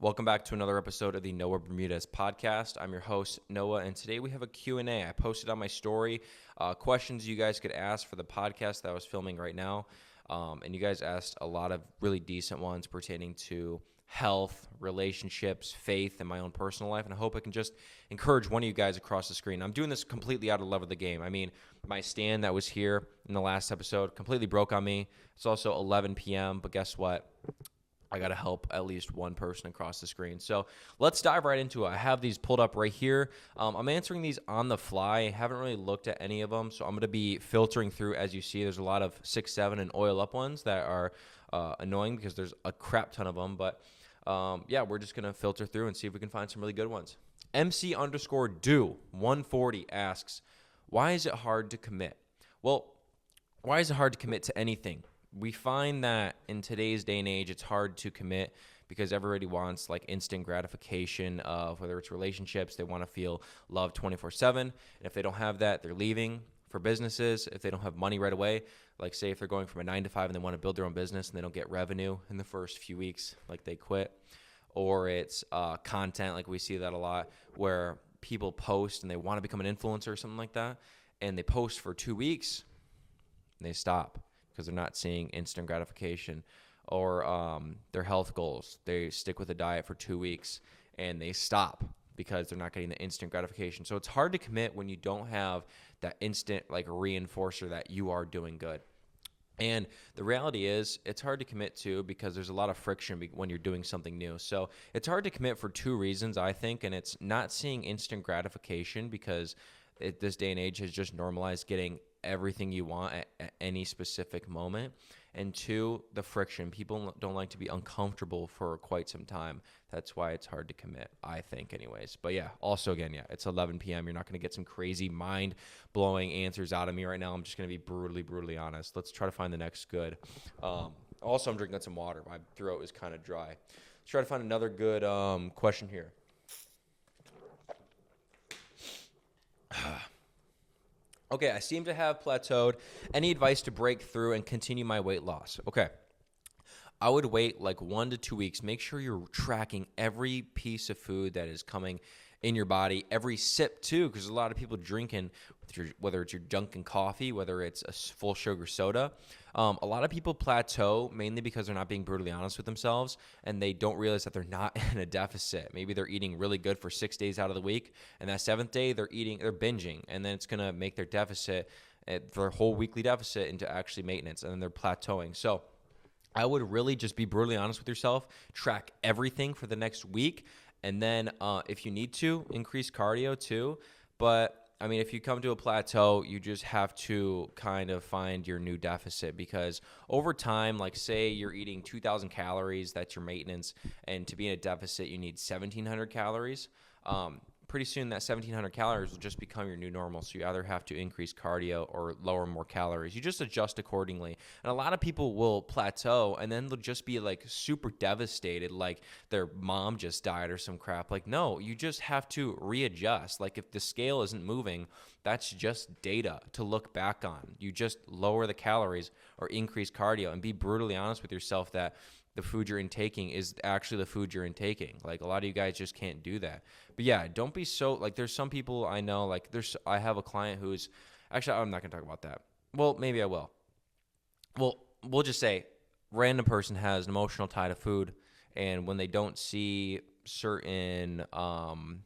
Welcome back to another episode of the Noah Bermudez podcast. I'm your host, Noah, and today we have a Q&A. I posted on my story questions you guys could ask for the podcast that I was filming right now, and you guys asked a lot of really decent ones pertaining to health, relationships, faith, and my own personal life, and I hope I can just encourage one of you guys across the screen. I'm doing this completely out of love of the game. I mean, my stand that was here in the last episode completely broke on me. It's also 11 p.m., but guess what? I got to help at least one person across the screen. So let's dive right into it. I have these pulled up right here. I'm answering these on the fly. I haven't really looked at any of them, so I'm going to be filtering through. As you see, there's a lot of 6, 7, and oil up ones that are annoying because there's a crap ton of them. But yeah, we're just going to filter through and see if we can find some really good ones. MC_do140 asks, why is it hard to commit? Well, why is it hard to commit to anything? We find that in today's day and age, it's hard to commit because everybody wants like instant gratification of whether it's relationships, they want to feel loved 24/7. And if they don't have that, they're leaving. For businesses, if they don't have money right away, like say if they're going from a 9 to 5 and they want to build their own business and they don't get revenue in the first few weeks, like they quit. Or it's content, like we see that a lot, where people post and they want to become an influencer or something like that, and they post for 2 weeks and they stop because they're not seeing instant gratification. Or their health goals, they stick with a diet for 2 weeks and they stop because they're not getting the instant gratification. So it's hard to commit when you don't have that instant like reinforcer that you are doing good. And the reality is it's hard to commit to because there's a lot of friction when you're doing something new. So it's hard to commit for 2 reasons, I think, and it's not seeing instant gratification because this day and age has just normalized getting everything you want at any specific moment. And 2, the friction. People don't like to be uncomfortable for quite some time. That's why it's hard to commit, I think anyways. But yeah, also again, yeah, it's 11 p.m. You're not going to get some crazy mind-blowing answers out of me right now. I'm just going to be brutally honest. Let's try to find the next good. Also, I'm drinking some water. My throat is kind of dry. Let's try to find another good question here. Okay, I seem to have plateaued. Any advice to break through and continue my weight loss? Okay. I would wait like 1 to 2 weeks. Make sure you're tracking every piece of food that is coming in your body, every sip too, because a lot of people drinking, whether it's your Dunkin' coffee, whether it's a full sugar soda. A lot of people plateau mainly because they're not being brutally honest with themselves and they don't realize that they're not in a deficit. Maybe they're eating really good for 6 days out of the week, and that 7th day they're binging, and then it's gonna make their deficit, their whole weekly deficit, into actually maintenance, and then they're plateauing. So I would really just be brutally honest with yourself, track everything for the next week, and then if you need to, increase cardio too. But I mean, if you come to a plateau, you just have to kind of find your new deficit, because over time, like say you're eating 2,000 calories, that's your maintenance, and to be in a deficit, you need 1,700 calories. Pretty soon that 1,700 calories will just become your new normal. So you either have to increase cardio or lower more calories. You just adjust accordingly. And a lot of people will plateau and then they'll just be like super devastated, like their mom just died or some crap. Like, no, you just have to readjust. Like if the scale isn't moving, that's just data to look back on. You just lower the calories or increase cardio and be brutally honest with yourself that the food you're intaking is actually the food you're intaking. Like a lot of you guys just can't do that. But yeah, don't be so, like there's some people I know, like I have a client who's, actually I'm not gonna talk about that. Well, maybe I will. Well, we'll just say random person has an emotional tie to food, and when they don't see certain like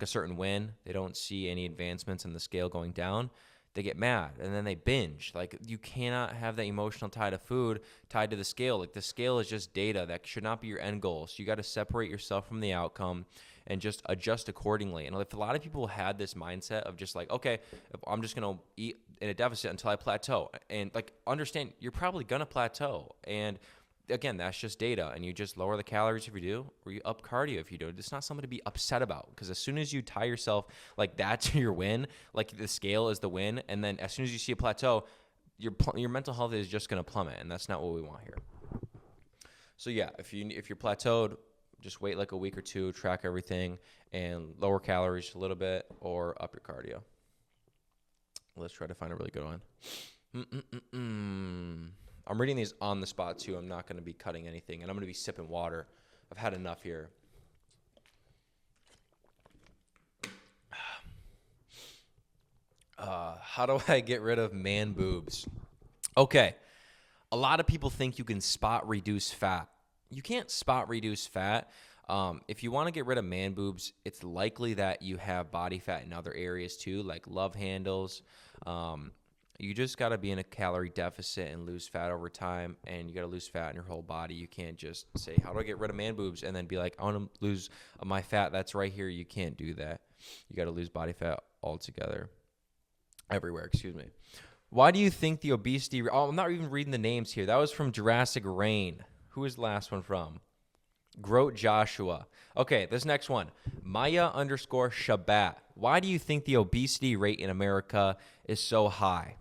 a certain win, they don't see any advancements in the scale going down, they get mad and then they binge. Like you cannot have that emotional tie to food tied to the scale. Like the scale is just data that should not be your end goal. So you got to separate yourself from the outcome and just adjust accordingly. And if a lot of people had this mindset of just like, okay, I'm just going to eat in a deficit until I plateau, and like understand you're probably going to plateau. And again, that's just data, and you just lower the calories if you do, or you up cardio if you do. It's not something to be upset about, because as soon as you tie yourself like that to your win, like the scale is the win, and then as soon as you see a plateau, your mental health is just going to plummet, and that's not what we want here. So yeah, if you're plateaued, just wait like a week or two, track everything, and lower calories a little bit, or up your cardio. Let's try to find a really good one. I'm reading these on the spot too. I'm not going to be cutting anything, and I'm going to be sipping water I've had enough here. How do I get rid of man boobs? Okay. A lot of people think you can spot reduce fat. You can't spot reduce fat. If you want to get rid of man boobs, it's likely that you have body fat in other areas too, like love handles. You just got to be in a calorie deficit and lose fat over time, and you got to lose fat in your whole body. You can't just say, how do I get rid of man boobs? And then be like, I want to lose my fat that's right here. You can't do that. You got to lose body fat altogether. Everywhere, excuse me. Why do you think the obesity... Oh, I'm not even reading the names here. That was from Jurassic Rain. Who is the last one from? Grote Joshua. Okay, this next one. Maya_Shabat. Why do you think the obesity rate in America is so high?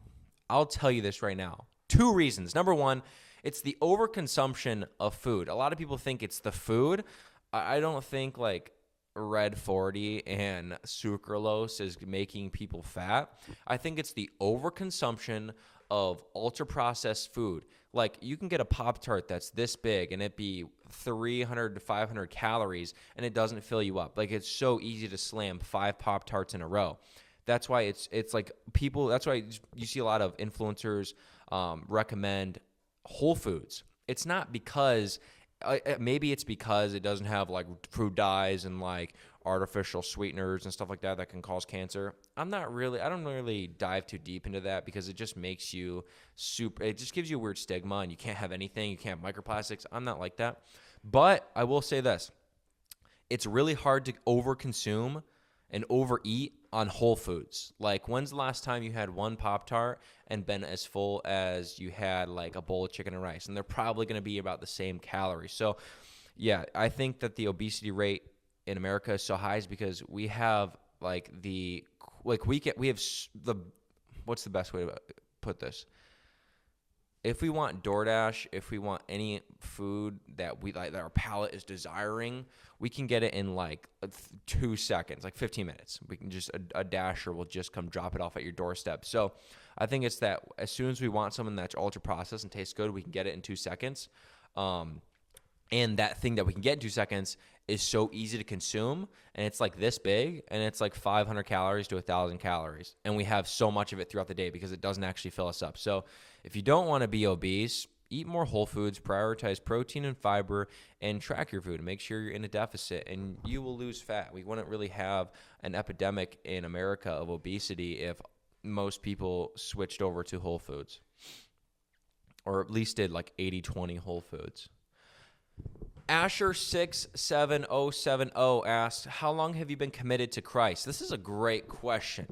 I'll tell you this right now. 2 reasons. Number one, it's the overconsumption of food. A lot of people think it's the food. I don't think like Red 40 and sucralose is making people fat. I think it's the overconsumption of ultra-processed food. Like, you can get a Pop-Tart that's this big and it be 300 to 500 calories and it doesn't fill you up. Like, it's so easy to slam 5 Pop-Tarts in a row. That's why it's like people, that's why you see a lot of influencers recommend Whole Foods. It's not because, maybe it's because it doesn't have like food dyes and like artificial sweeteners and stuff like that can cause cancer. I don't really dive too deep into that because it just makes you it just gives you a weird stigma and you can't have anything. You can't have microplastics. I'm not like that. But I will say this. It's really hard to overconsume and overeat on Whole Foods. Like, when's the last time you had one Pop-Tart and been as full as you had like a bowl of chicken and rice? And they're probably going to be about the same calories. So, yeah, I think that the obesity rate in America is so high is because we have what's the best way to put this? If we want DoorDash, if we want any food that we like, that our palate is desiring, we can get it in like 2 seconds, like 15 minutes. We can just, a dasher will just come drop it off at your doorstep. So I think it's that as soon as we want something that's ultra processed and tastes good, we can get it in 2 seconds. And that thing that we can get in 2 seconds is so easy to consume, and it's like this big, and it's like 500 calories to 1,000 calories. And we have so much of it throughout the day because it doesn't actually fill us up. So if you don't want to be obese, eat more whole foods, prioritize protein and fiber, and track your food. Make sure you're in a deficit, and you will lose fat. We wouldn't really have an epidemic in America of obesity if most people switched over to whole foods, or at least did like 80-20 whole foods. Asher67070 asks, how long have you been committed to Christ? This is a great question.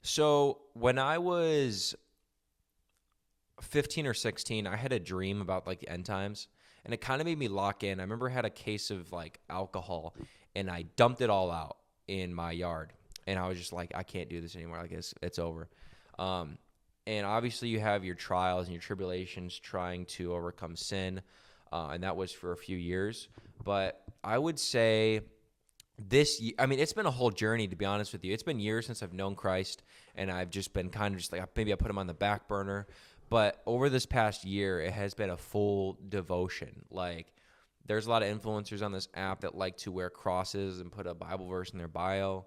So when I was 15 or 16, I had a dream about like the end times, and it kind of made me lock in. I remember I had a case of like alcohol, and I dumped it all out in my yard, and I was just like, I can't do this anymore. Like, it's over. And obviously you have your trials and your tribulations trying to overcome sin, and that was for a few years. But I would say it's been a whole journey, to be honest with you. It's been years since I've known Christ, and I've just been kind of just like, maybe I put him on the back burner. But over this past year, it has been a full devotion. Like, there's a lot of influencers on this app that like to wear crosses and put a Bible verse in their bio.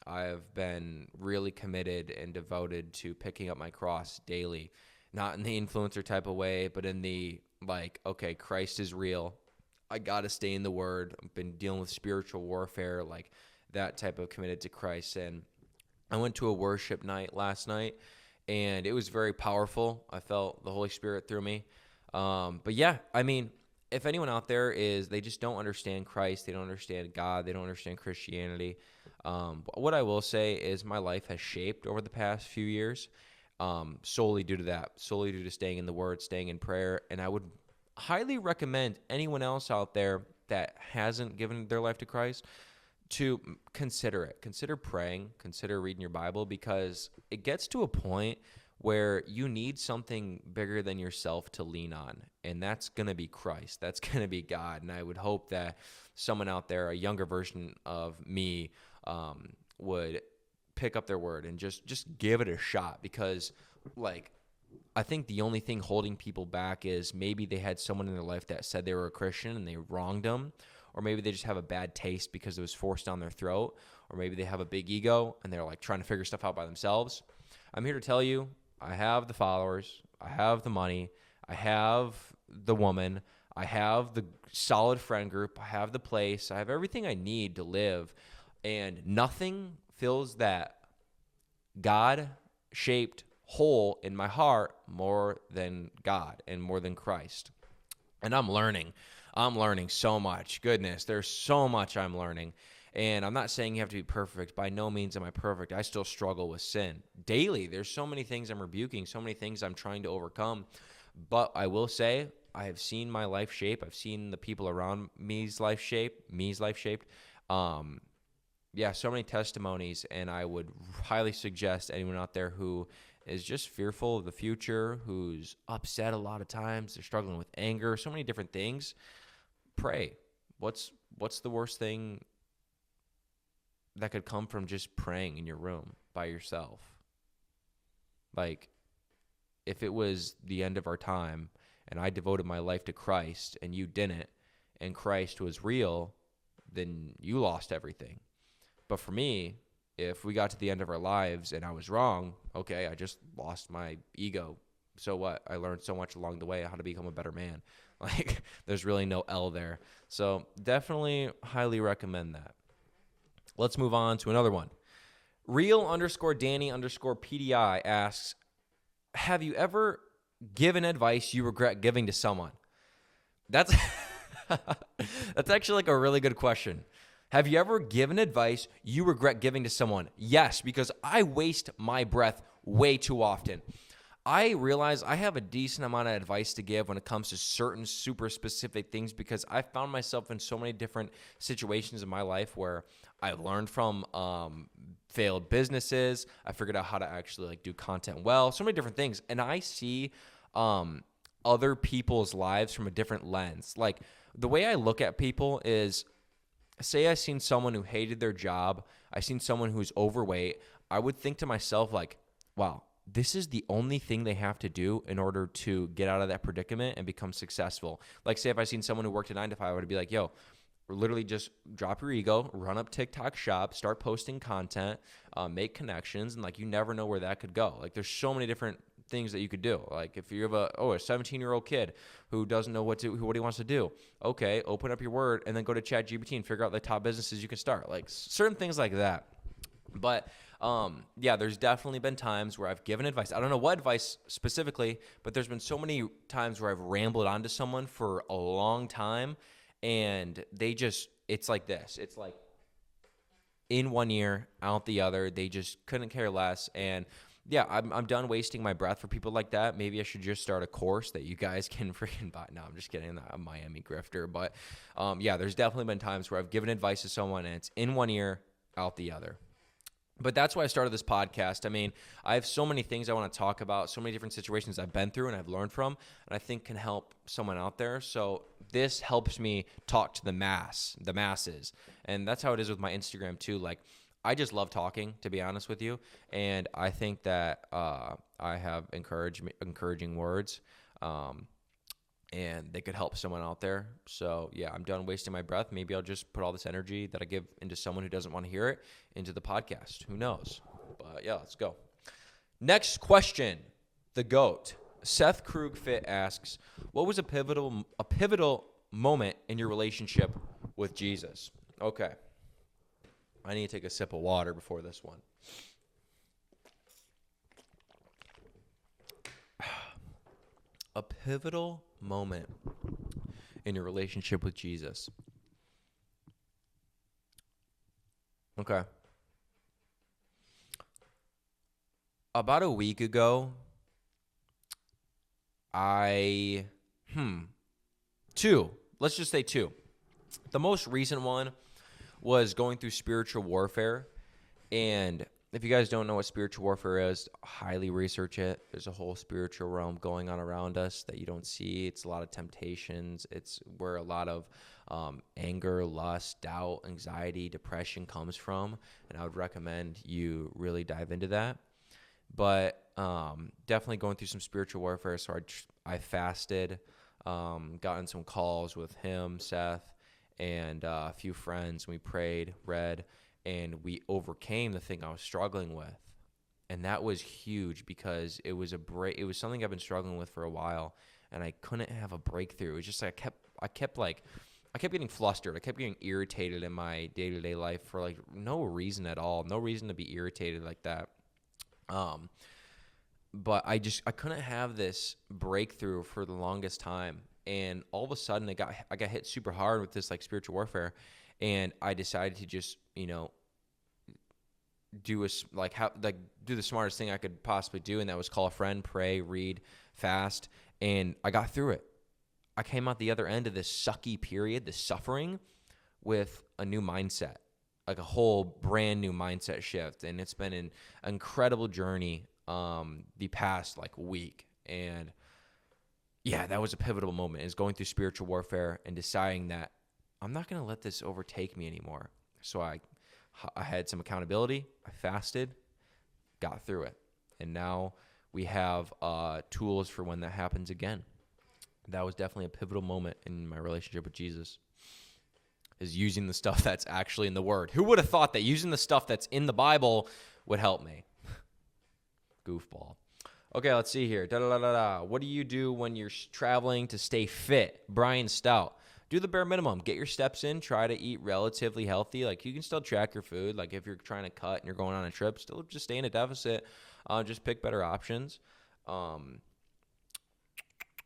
I've been really committed and devoted to picking up my cross daily, not in the influencer type of way, but in the like, okay, Christ is real. I got to stay in the word. I've been dealing with spiritual warfare, like that type of committed to Christ. And I went to a worship night last night, and it was very powerful. I felt the Holy Spirit through me. But yeah, I mean, if anyone out there they just don't understand Christ, they don't understand God, they don't understand Christianity. What I will say is my life has shaped over the past few years, solely due to that, solely due to staying in the Word, staying in prayer. And I would highly recommend anyone else out there that hasn't given their life to Christ to consider it. Consider praying, consider reading your Bible, because it gets to a point where you need something bigger than yourself to lean on, and that's going to be Christ. That's going to be God. And I would hope that someone out there, a younger version of me, would pick up their word and just give it a shot, because like I think the only thing holding people back is maybe they had someone in their life that said they were a Christian and they wronged them, or maybe they just have a bad taste because it was forced down their throat, or maybe they have a big ego and they're like trying to figure stuff out by themselves. I'm here to tell you, I have the followers, I have the money, I have the woman, I have the solid friend group, I have the place, I have everything I need to live, and nothing fills that God-shaped hole in my heart more than God and more than Christ. And I'm learning so much. Goodness, there's so much I'm learning. And I'm not saying you have to be perfect. By no means am I perfect. I still struggle with sin daily. There's so many things I'm rebuking, so many things I'm trying to overcome. But I will say I have seen my life shape. I've seen the people around me's life shaped. Yeah, so many testimonies, and I would highly suggest anyone out there who is just fearful of the future, who's upset a lot of times, they're struggling with anger, so many different things, pray. What's the worst thing that could come from just praying in your room by yourself? Like, if it was the end of our time and I devoted my life to Christ and you didn't, and Christ was real, then you lost everything. But for me, if we got to the end of our lives and I was wrong, okay, I just lost my ego. So what? I learned so much along the way how to become a better man. Like, there's really no L there. So definitely highly recommend that. Let's move on to another one. Real_Danny_PDI asks, have you ever given advice you regret giving to someone? That's that's actually like a really good question. Have you ever given advice you regret giving to someone? Yes, because I waste my breath way too often. I realize I have a decent amount of advice to give when it comes to certain super specific things because I found myself in so many different situations in my life where I've learned from failed businesses. I figured out how to actually like do content well, so many different things. And I see other people's lives from a different lens. Like the way I look at people is, say I seen someone who hated their job, I seen someone who's overweight, I would think to myself like, wow, this is the only thing they have to do in order to get out of that predicament and become successful. Like say if I seen someone who worked a 9 to 5, I would be like, yo, literally just drop your ego, run up TikTok shop, start posting content, make connections, and like you never know where that could go. Like there's so many different things that you could do. Like if you have a 17-year-old kid who doesn't know what he wants to do, okay, open up your Word and then go to ChatGPT and figure out the top businesses you can start. Like certain things like that. But yeah, there's definitely been times where I've given advice. I don't know what advice specifically, but there's been so many times where I've rambled onto someone for a long time and it's like this. It's like in one ear, out the other. They just couldn't care less. And yeah, I'm done wasting my breath for people like that. Maybe I should just start a course that you guys can freaking buy. No, I'm just kidding. I'm not a Miami grifter. But yeah, there's definitely been times where I've given advice to someone and it's in one ear, out the other. But that's why I started this podcast. I mean, I have so many things I want to talk about, so many different situations I've been through and I've learned from, and I think can help someone out there. So this helps me talk to the masses. And that's how it is with my Instagram too. Like, I just love talking, to be honest with you. And I think that I have encouraging words. And they could help someone out there. So yeah, I'm done wasting my breath. Maybe I'll just put all this energy that I give into someone who doesn't want to hear it into the podcast. Who knows? But yeah, let's go. Next question. The GOAT. Seth Krugfit asks, what was a pivotal moment in your relationship with Jesus? Okay. I need to take a sip of water before this one. A pivotal moment in your relationship with Jesus. Okay. About a week ago, two. Let's just say two. The most recent one was going through spiritual warfare. And if you guys don't know what spiritual warfare is, highly research it. There's a whole spiritual realm going on around us that you don't see. It's a lot of temptations. It's where a lot of anger, lust, doubt, anxiety, depression comes from. And I would recommend you really dive into that. But definitely going through some spiritual warfare. So I fasted, gotten some calls with him, Seth, and a few friends. We prayed, read, and we overcame the thing I was struggling with. And that was huge because it was it was something I've been struggling with for a while, and I couldn't have a breakthrough. It was just like I kept getting flustered. I kept getting irritated in my day-to-day life for like no reason at all. No reason to be irritated like that. But I couldn't have this breakthrough for the longest time. And all of a sudden I got hit super hard with this like spiritual warfare, and I decided to just, do the smartest thing I could possibly do, and that was call a friend, pray, read, fast, and I got through it. I came out the other end of this sucky period, this suffering, with a new mindset, like a whole brand new mindset shift, and it's been an incredible journey the past like week. And yeah, that was a pivotal moment, is going through spiritual warfare and deciding that I'm not going to let this overtake me anymore. So I had some accountability. I fasted, got through it. And now we have tools for when that happens again. That was definitely a pivotal moment in my relationship with Jesus, is using the stuff that's actually in the Word. Who would have thought that using the stuff that's in the Bible would help me? Goofball. Okay, let's see here. What do you do when you're traveling to stay fit? Brian Stout. Do the bare minimum. Get your steps in. Try to eat relatively healthy. Like, you can still track your food. Like, if you're trying to cut and you're going on a trip, still just stay in a deficit. Just pick better options.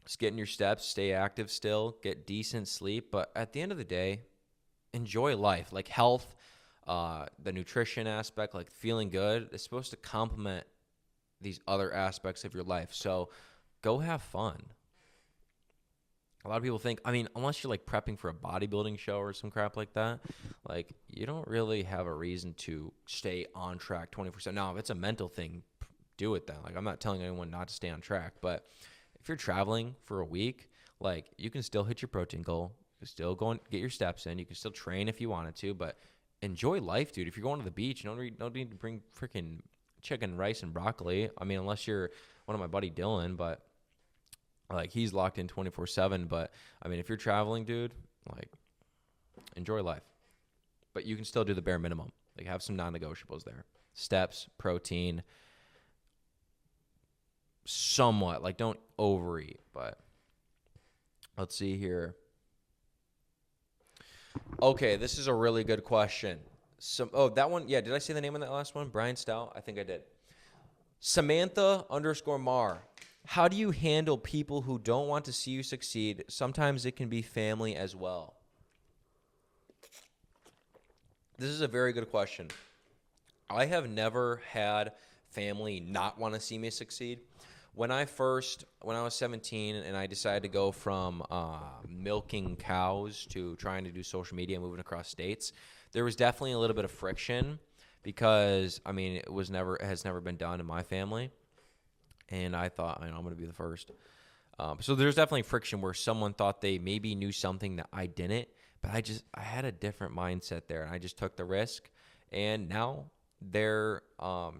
Just get in your steps. Stay active still. Get decent sleep. But at the end of the day, enjoy life. Like, health, the nutrition aspect, like feeling good, is supposed to complement these other aspects of your life. So go have fun. A lot of people think, unless you're like prepping for a bodybuilding show or some crap like that, like, you don't really have a reason to stay on track 24/7. Now, if it's a mental thing, do it then. Like, I'm not telling anyone not to stay on track, but if you're traveling for a week, like, you can still hit your protein goal. You can still go and get your steps in. You can still train if you wanted to, but enjoy life, dude. If you're going to the beach, you don't need to bring freaking chicken, rice, and broccoli. Unless you're one of my buddy Dylan, but like, he's locked in 24/7. But if you're traveling, dude, like, enjoy life. But you can still do the bare minimum. Like, have some non-negotiables there. Steps, protein, somewhat. Like, don't overeat. But let's see here. Okay, this is a really good question. That one, yeah, did I say the name on that last one? Brian Stout? I think I did. Samantha_Mar. How do you handle people who don't want to see you succeed? Sometimes it can be family as well. This is a very good question. I have never had family not want to see me succeed. When I was 17 and I decided to go from milking cows to trying to do social media, moving across states, there was definitely a little bit of friction because, it has never been done in my family. And I thought, I'm going to be the first. So there's definitely friction where someone thought they maybe knew something that I didn't, but I had a different mindset there, and I just took the risk. And now they're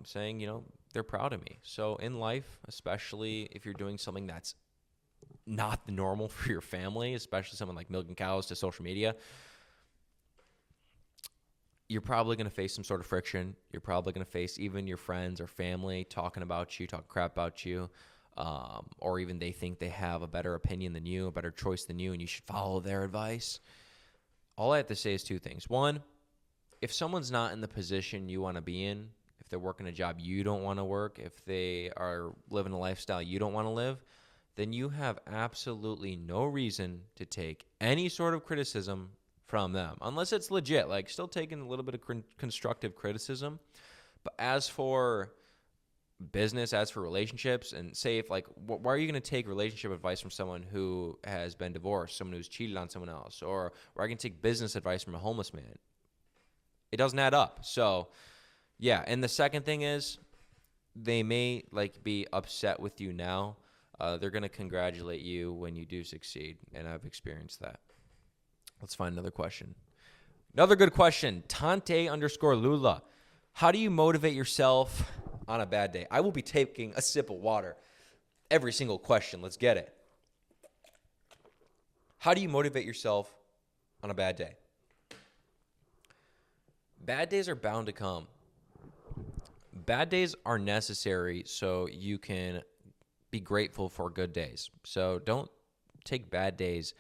saying, they're proud of me. So in life, especially if you're doing something that's not the normal for your family, especially someone like milking cows to social media, you're probably going to face some sort of friction. You're probably going to face even your friends or family talking about you, talking crap about you, or even they think they have a better opinion than you, a better choice than you, and you should follow their advice. All I have to say is two things. One, if someone's not in the position you want to be in, if they're working a job you don't want to work, if they are living a lifestyle you don't want to live, then you have absolutely no reason to take any sort of criticism from them, unless it's legit, like still taking a little bit of constructive criticism. But as for business, as for relationships, and say if like, why are you going to take relationship advice from someone who has been divorced, someone who's cheated on someone else, or why are you going to take business advice from a homeless man? It doesn't add up. So yeah. And the second thing is, they may like be upset with you now. They're going to congratulate you when you do succeed. And I've experienced that. Let's find another question. Another good question. Tante_Lula. How do you motivate yourself on a bad day? I will be taking a sip of water every single question. Let's get it. How do you motivate yourself on a bad day? Bad days are bound to come. Bad days are necessary so you can be grateful for good days. So don't take bad days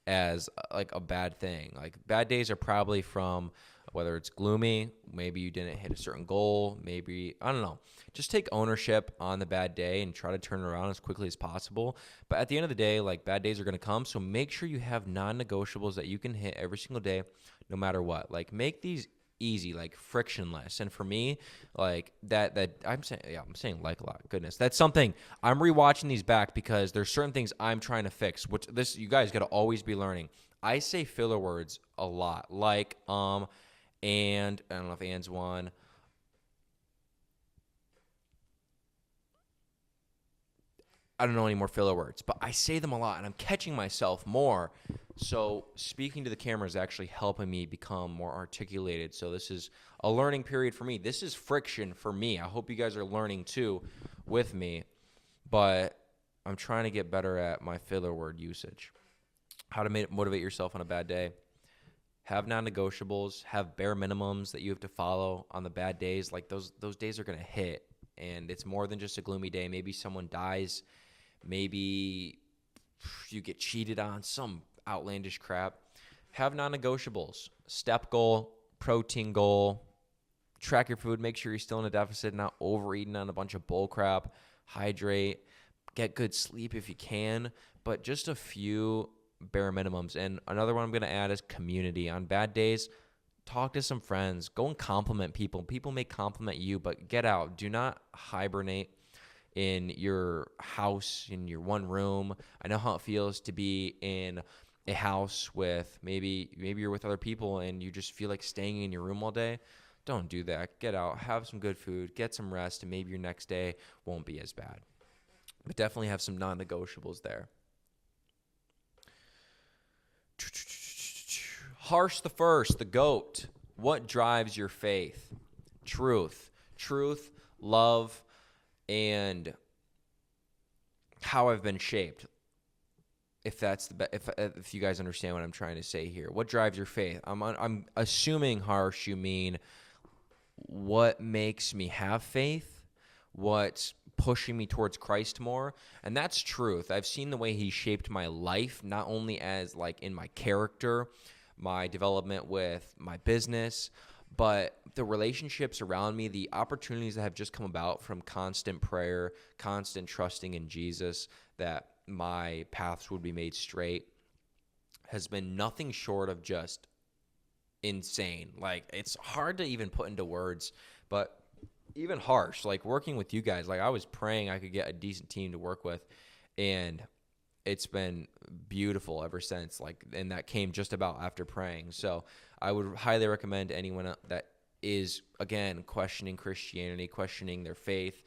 as like a bad thing. Like bad days are probably from whether it's gloomy, maybe you didn't hit a certain goal, maybe, I don't know. Just take ownership on the bad day and try to turn it around as quickly as possible. But at the end of the day, like bad days are going to come. So make sure you have non-negotiables that you can hit every single day, no matter what. Like make these easy, like frictionless. And for me, like that I'm saying like a lot. Goodness. That's something I'm rewatching these back because there's certain things I'm trying to fix, which this, you guys got to always be learning. I say filler words a lot, like, and I don't know if and's one. I don't know any more filler words, but I say them a lot and I'm catching myself more. So speaking to the camera is actually helping me become more articulated. So this is a learning period for me. This is friction for me. I hope you guys are learning too with me, but I'm trying to get better at my filler word usage. How to motivate yourself on a bad day. Have non-negotiables, have bare minimums that you have to follow on the bad days. Like those days are going to hit, and it's more than just a gloomy day. Maybe someone dies. Maybe you get cheated on, some outlandish crap. Have non-negotiables. Step goal, protein goal. Track your food. Make sure you're still in a deficit, not overeating on a bunch of bull crap. Hydrate. Get good sleep if you can. But just a few bare minimums. And another one I'm going to add is community. On bad days, talk to some friends. Go and compliment people. People may compliment you, but get out. Do not hibernate in your house, in your one room. I know how it feels to be in a house with maybe you're with other people and you just feel like staying in your room all day. Don't do that. Get out, have some good food, get some rest, and maybe your next day won't be as bad. But definitely have some non-negotiables there. Harsh the First, the GOAT. What drives your faith? Truth, love, and how I've been shaped. If that's if you guys understand what I'm trying to say here, what drives your faith? I'm assuming, Harsh, you mean what makes me have faith, what's pushing me towards Christ more, and that's truth. I've seen the way He shaped my life, not only as like in my character, my development with my business, but the relationships around me, the opportunities that have just come about from constant prayer, constant trusting in Jesus that my paths would be made straight, has been nothing short of just insane. Like, it's hard to even put into words, but even Harsh, like working with you guys, like I was praying I could get a decent team to work with, and it's been beautiful ever since. Like, and that came just about after praying. So I would highly recommend anyone that is, again, questioning Christianity, questioning their faith,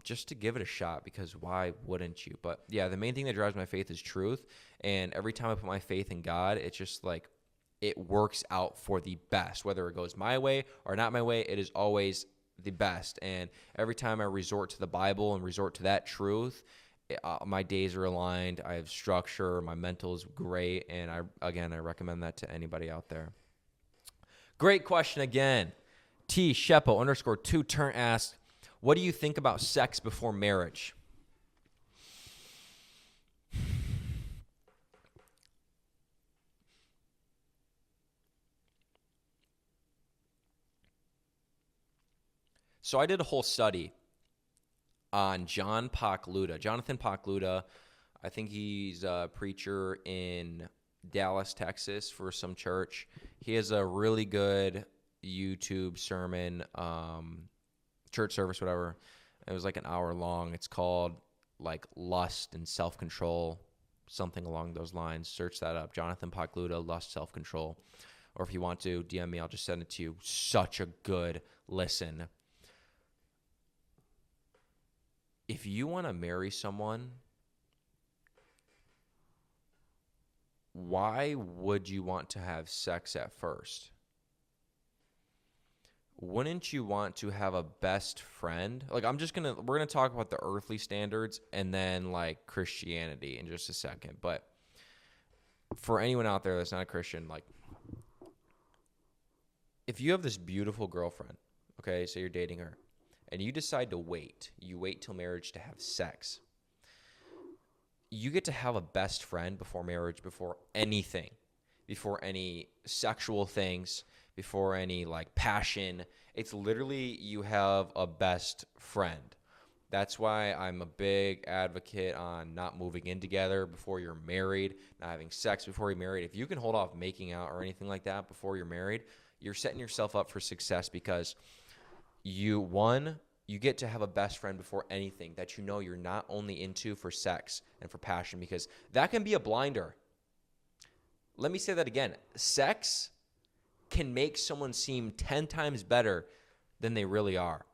just to give it a shot, because why wouldn't you? But yeah, the main thing that drives my faith is truth. And every time I put my faith in God, it's just like it works out for the best. Whether it goes my way or not my way, it is always the best. And every time I resort to the Bible and resort to that truth, my days are aligned. I have structure. My mental is great. And I recommend that to anybody out there. Great question again. T Shepo _2 turn asked, what do you think about sex before marriage? So I did a whole study on Jonathan Pacluda. I think he's a preacher in Dallas, Texas for some church. He has a really good YouTube sermon, church service, whatever. It was like an hour long. It's called like Lust and Self-Control, something along those lines. Search that up. Jonathan Pacluda, Lust, Self-Control. Or if you want to, DM me. I'll just send it to you. Such a good listen. If you want to marry someone, why would you want to have sex at first? wouldn't you want to have a best friend? Like, we're gonna talk about the earthly standards and then like Christianity in just a second. But for anyone out there that's not a Christian, like, if you have this beautiful girlfriend, okay, so you're dating her, and you decide to you wait till marriage to have sex. You get to have a best friend before marriage, before anything, before any sexual things, before any like passion. It's literally you have a best friend. That's why I'm a big advocate on not moving in together before you're married, not having sex before you're married. If you can hold off making out or anything like that before you're married, you're setting yourself up for success, because you get to have a best friend before anything that you know you're not only into for sex and for passion, because that can be a blinder. Let me say that again. Sex can make someone seem 10 times better than they really are.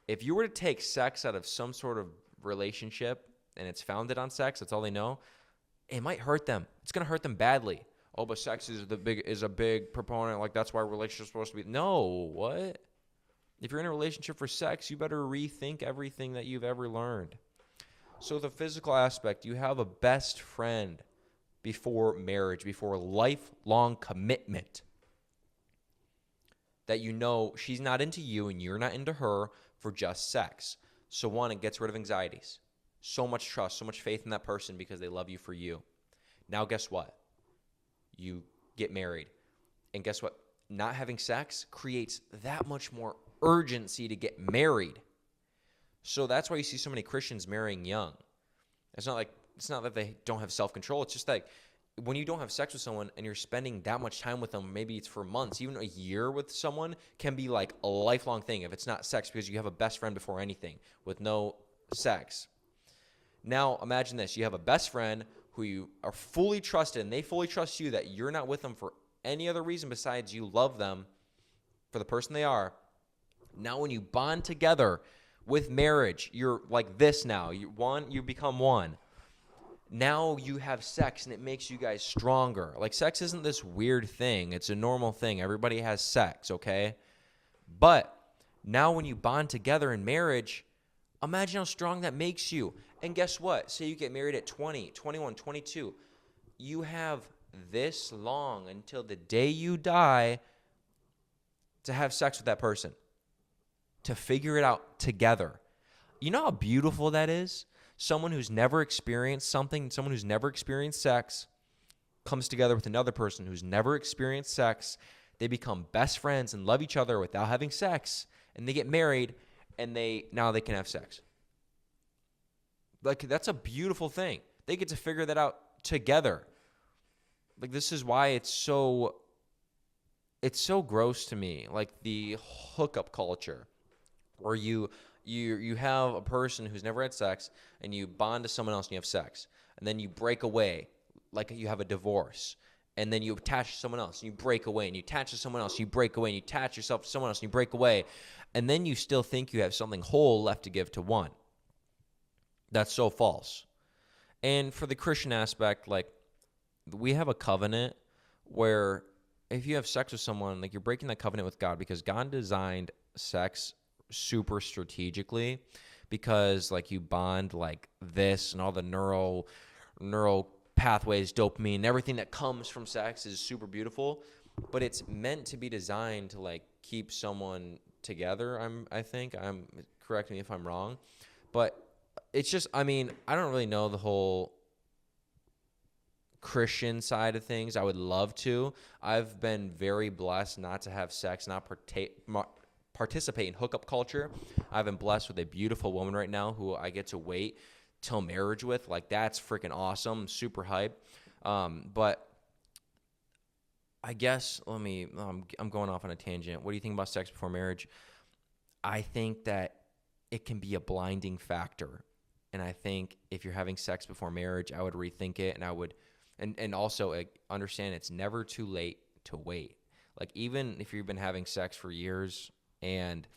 If you were to take sex out of some sort of relationship and it's founded on sex, that's all they know, it might hurt them. It's going to hurt them badly. Oh, but sex is a big proponent. Like, that's why relationships are supposed to be. No, what? If you're in a relationship for sex, you better rethink everything that you've ever learned. So the physical aspect, you have a best friend before marriage, before lifelong commitment, that you know she's not into you and you're not into her for just sex. So one, it gets rid of anxieties. So much trust, so much faith in that person because they love you for you. Now guess what? You get married. And guess what? Not having sex creates that much more urgency to get married. So that's why you see so many Christians marrying young. It's not that they don't have self-control. It's just like when you don't have sex with someone and you're spending that much time with them, maybe it's for months, even a year with someone can be like a lifelong thing if it's not sex, because you have a best friend before anything with no sex. Now imagine this. You have a best friend who you are fully trusted, and they fully trust you that you're not with them for any other reason besides you love them for the person they are. Now when you bond together with marriage, you're like this now. You become one. Now you have sex, and it makes you guys stronger. Like, sex isn't this weird thing. It's a normal thing. Everybody has sex, okay? But now when you bond together in marriage, imagine how strong that makes you. And guess what? Say you get married at 20, 21, 22. You have this long until the day you die to have sex with that person, to figure it out together. You know how beautiful that is? Someone who's never experienced something, someone who's never experienced sex, comes together with another person who's never experienced sex. They become best friends and love each other without having sex, and they get married, and now they can have sex. Like, that's a beautiful thing. They get to figure that out together. Like, this is why it's so gross to me, like the hookup culture, where you have a person who's never had sex, and you bond to someone else and you have sex, and then you break away, like you have a divorce, and then you attach to someone else and you break away, and you attach to someone else and you break away, and you attach yourself to someone else and you break away, and then you still think you have something whole left to give to one. That's so false. And for the Christian aspect, like, we have a covenant where if you have sex with someone, like, you're breaking that covenant with God, because God designed sex super strategically, because like you bond like this, and all the neural pathways, dopamine, everything that comes from sex is super beautiful, but it's meant to be designed to like keep someone together. I think correct me if I'm wrong, but it's just, I mean, I don't really know the whole Christian side of things. I would love to. I've been very blessed not to have sex, not participate in hookup culture. I've been blessed with a beautiful woman right now who I get to wait till marriage with. Like, that's freaking awesome. I'm super hype. But I guess I'm going off on a tangent. What do you think about sex before marriage? I think that it can be a blinding factor. And I think if you're having sex before marriage, I would rethink it, and I would and also understand it's never too late to wait. Like, even if you've been having sex for years and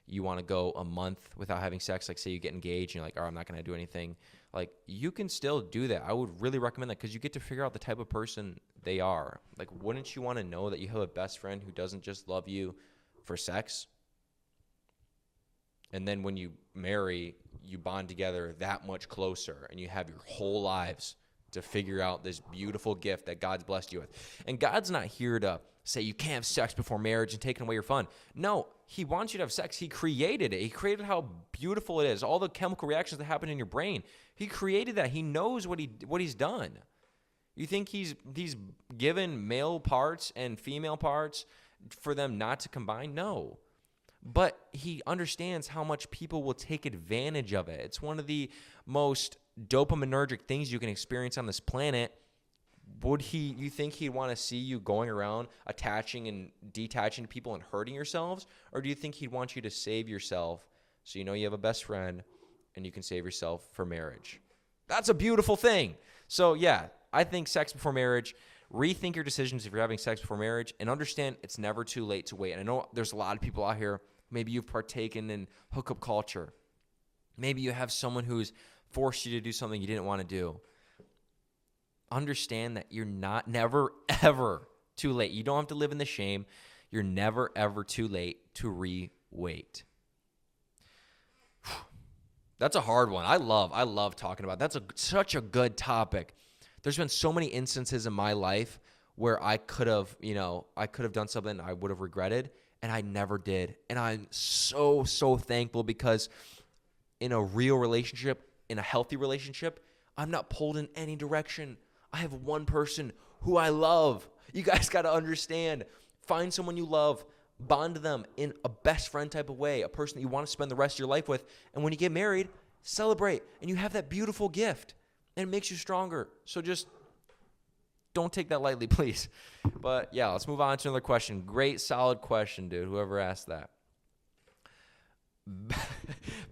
you want to go a month without having sex, like say you get engaged and you're like, oh, I'm not going to do anything. Like, you can still do that. I would really recommend that, because you get to figure out the type of person they are. Like, wouldn't you want to know that you have a best friend who doesn't just love you for sex? And then when you marry, you bond together that much closer, and you have your whole lives to figure out this beautiful gift that God's blessed you with. And God's not here to say you can't have sex before marriage and taking away your fun. No, he wants you to have sex. He created it. He created how beautiful it is, all the chemical reactions that happen in your brain. He created that. He knows what he's done. You think he's given male parts and female parts for them not to combine? No. But he understands how much people will take advantage of it. It's one of the most dopaminergic things you can experience on this planet. You think he'd want to see you going around attaching and detaching to people and hurting yourselves? Or do you think he'd want you to save yourself so you know you have a best friend and you can save yourself for marriage? That's a beautiful thing. So yeah, I think sex before marriage, rethink your decisions if you're having sex before marriage, and understand it's never too late to wait. And I know there's a lot of people out here, maybe you've partaken in hookup culture. Maybe you have someone who's forced you to do something you didn't want to do. Understand that you're never, ever too late. You don't have to live in the shame. You're never, ever too late to re-wait. That's a hard one. I love talking about it. That's such a good topic. There's been so many instances in my life where I could have done something I would have regretted, and I never did. And I'm so, so thankful, because in a real relationship, in a healthy relationship, I'm not pulled in any direction. I have one person who I love. You guys got to understand. Find someone you love. Bond to them in a best friend type of way, a person that you want to spend the rest of your life with. And when you get married, celebrate. And you have that beautiful gift. And it makes you stronger. So just don't take that lightly, please. But yeah, let's move on to another question. Great, solid question, dude. Whoever asked that.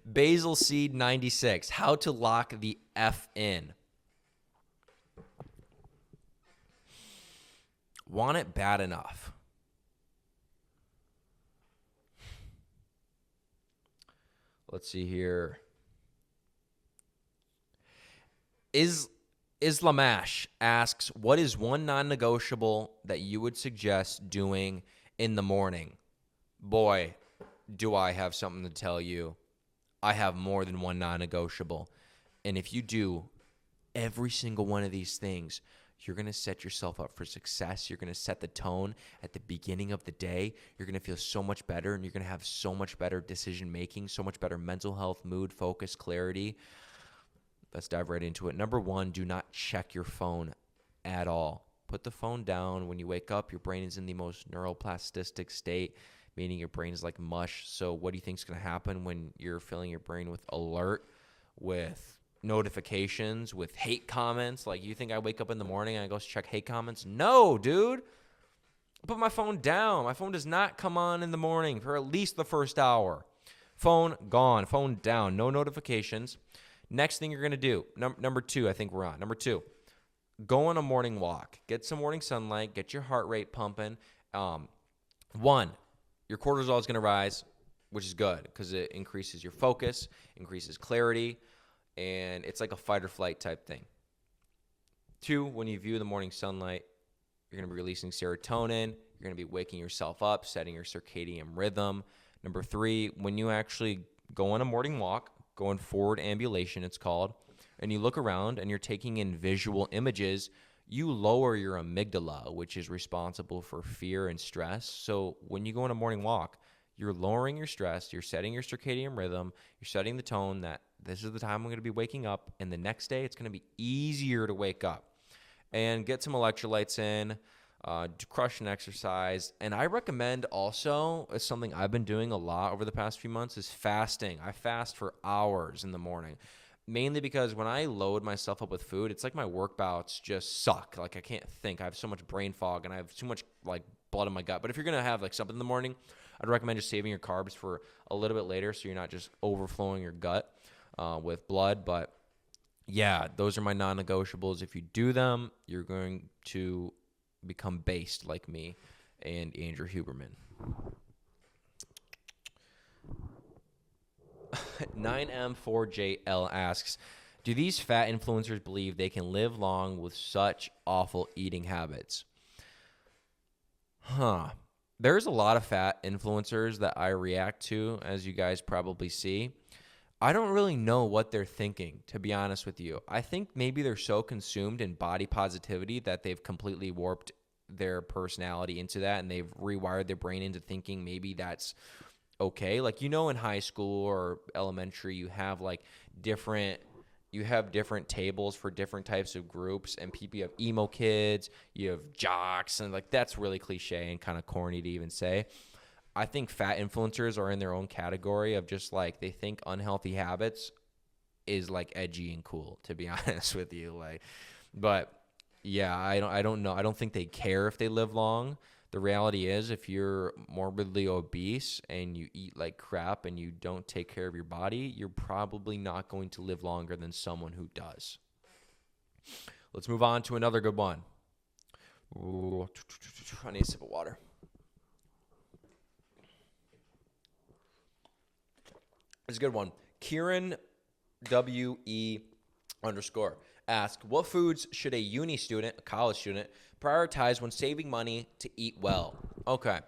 Basil Seed 96. How to lock the F in. Want it bad enough. Let's see here. Islamash asks, what is one non-negotiable that you would suggest doing in the morning? Boy, do I have something to tell you. I have more than one non-negotiable. And if you do every single one of these things, you're going to set yourself up for success. You're going to set the tone at the beginning of the day. You're going to feel so much better, and you're going to have so much better decision-making, so much better mental health, mood, focus, clarity. Let's dive right into it. Number one, do not check your phone at all. Put the phone down. When you wake up, your brain is in the most neuroplastic state, meaning your brain is like mush. So what do you think is going to happen when you're filling your brain with alert, with notifications, with hate comments? Like, you think I wake up in the morning and I go check hate comments? No, dude. I put my phone down. My phone does not come on in the morning for at least the first hour. Phone gone. Phone down. No notifications. Next thing you're going to do, number two, I think we're on. Number two, go on a morning walk. Get some morning sunlight. Get your heart rate pumping. One, your cortisol is going to rise, which is good because it increases your focus, increases clarity, and it's like a fight or flight type thing. Two, when you view the morning sunlight, you're going to be releasing serotonin. You're going to be waking yourself up, setting your circadian rhythm. Number three, when you actually go on a morning walk, going forward ambulation, it's called, and you look around and you're taking in visual images, you lower your amygdala, which is responsible for fear and stress. So when you go on a morning walk, you're lowering your stress, you're setting your circadian rhythm, you're setting the tone that this is the time I'm going to be waking up, and the next day it's going to be easier to wake up. And get some electrolytes in, crush an exercise. And I recommend also, as something I've been doing a lot over the past few months, is fasting. I fast for hours in the morning, mainly because when I load myself up with food, it's like my work bouts just suck. Like, I can't think. I have so much brain fog and I have too much like blood in my gut. But if you're going to have like something in the morning, I'd recommend just saving your carbs for a little bit later so you're not just overflowing your gut with blood. But yeah, those are my non-negotiables. If you do them, you're going to become based like me and Andrew Huberman. 9M4JL asks, do these fat influencers believe they can live long with such awful eating habits? there's a lot of fat influencers that I react to, as you guys probably see. I don't really know what they're thinking, to be honest with you. I think maybe they're so consumed in body positivity that they've completely warped their personality into that, and they've rewired their brain into thinking maybe that's okay. Like, in high school or elementary, you have different tables for different types of groups, and people, you have emo kids, you have jocks, and like that's really cliche and kind of corny to even say. I think fat influencers are in their own category of just like they think unhealthy habits is like edgy and cool, to be honest with you. Like, but yeah, I don't know. I don't think they care if they live long. The reality is, if you're morbidly obese and you eat like crap and you don't take care of your body, you're probably not going to live longer than someone who does. Let's move on to another good one. Ooh, I need a sip of water. It's a good one. Kieran WE _ ask, what foods should a uni student, a college student, prioritize when saving money to eat well? Okay.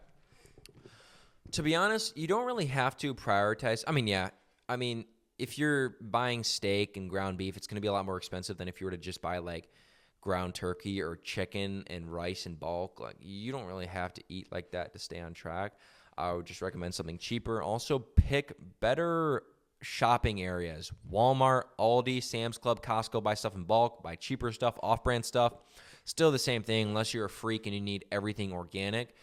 To be honest, you don't really have to prioritize. I mean, if you're buying steak and ground beef, it's going to be a lot more expensive than if you were to just buy like ground turkey or chicken and rice in bulk. Like, you don't really have to eat like that to stay on track. I would just recommend something cheaper. Also, pick better shopping areas. Walmart, Aldi, Sam's Club, Costco, buy stuff in bulk, buy cheaper stuff, off-brand stuff. Still the same thing, unless you're a freak and you need everything organic.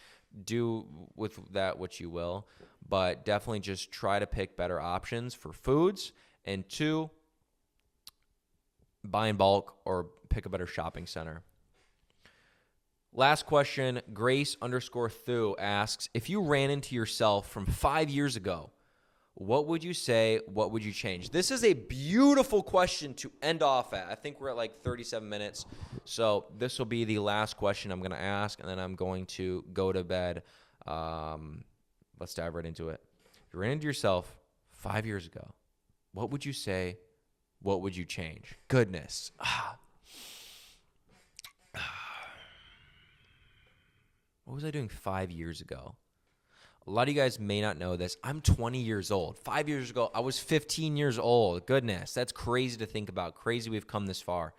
Do with that what you will. But definitely just try to pick better options for foods. And 2, buy in bulk or pick a better shopping center. Last question, Grace _ Thu asks, if you ran into yourself from 5 years ago, what would you say? What would you change? This is a beautiful question to end off at. I think we're at like 37 minutes. So this will be the last question I'm going to ask, and then I'm going to go to bed. Let's dive right into it. If you ran into yourself 5 years ago, what would you say? What would you change? Goodness. What was I doing 5 years ago? A lot of you guys may not know this. I'm 20 years old. 5 years ago, I was 15 years old. Goodness, that's crazy to think about. Crazy we've come this far.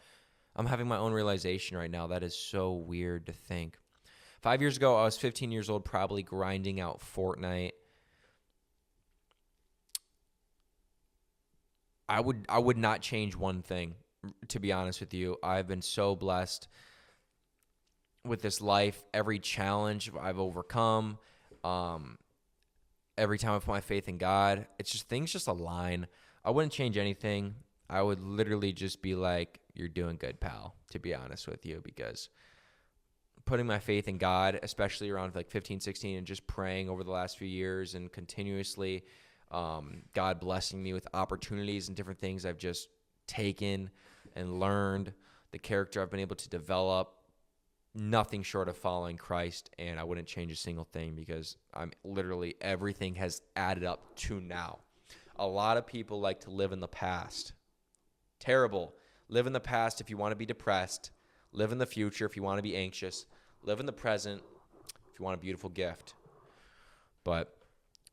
I'm having my own realization right now. That is so weird to think. 5 years ago, I was 15 years old, probably grinding out Fortnite. I would not change one thing, to be honest with you. I've been so blessed with this life. Every challenge I've overcome, every time I put my faith in God, it's just things just align. I wouldn't change anything. I would literally just be like, you're doing good, pal, to be honest with you, because putting my faith in God, especially around like 15, 16, and just praying over the last few years and continuously, God blessing me with opportunities and different things I've just taken and learned, the character I've been able to develop, nothing short of following Christ, and I wouldn't change a single thing because I'm literally everything has added up to now. A lot of people like to live in the past. Terrible. Live in the past if you want to be depressed. Live in the future if you want to be anxious. Live in the present if you want a beautiful gift. But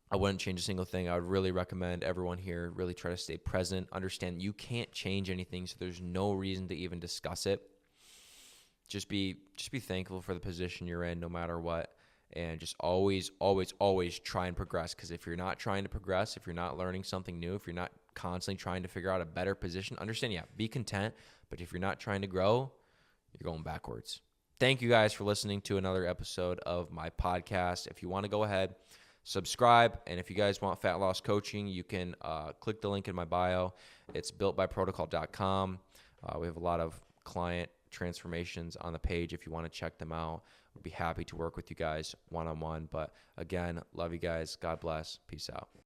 I wouldn't change a single thing. I would really recommend everyone here really try to stay present. Understand you can't change anything, so there's no reason to even discuss it. Just be thankful for the position you're in no matter what, and just always try and progress, because if you're not trying to progress, if you're not learning something new, if you're not constantly trying to figure out a better position, understand, be content, but if you're not trying to grow, you're going backwards. Thank you guys for listening to another episode of my podcast. If you want to go ahead, subscribe, and if you guys want fat loss coaching, you can click the link in my bio. It's builtbyprotocol.com. We have a lot of client transformations on the page if you want to check them out. We'd be happy to work with you guys one-on-one. But again, love you guys. God bless. Peace out.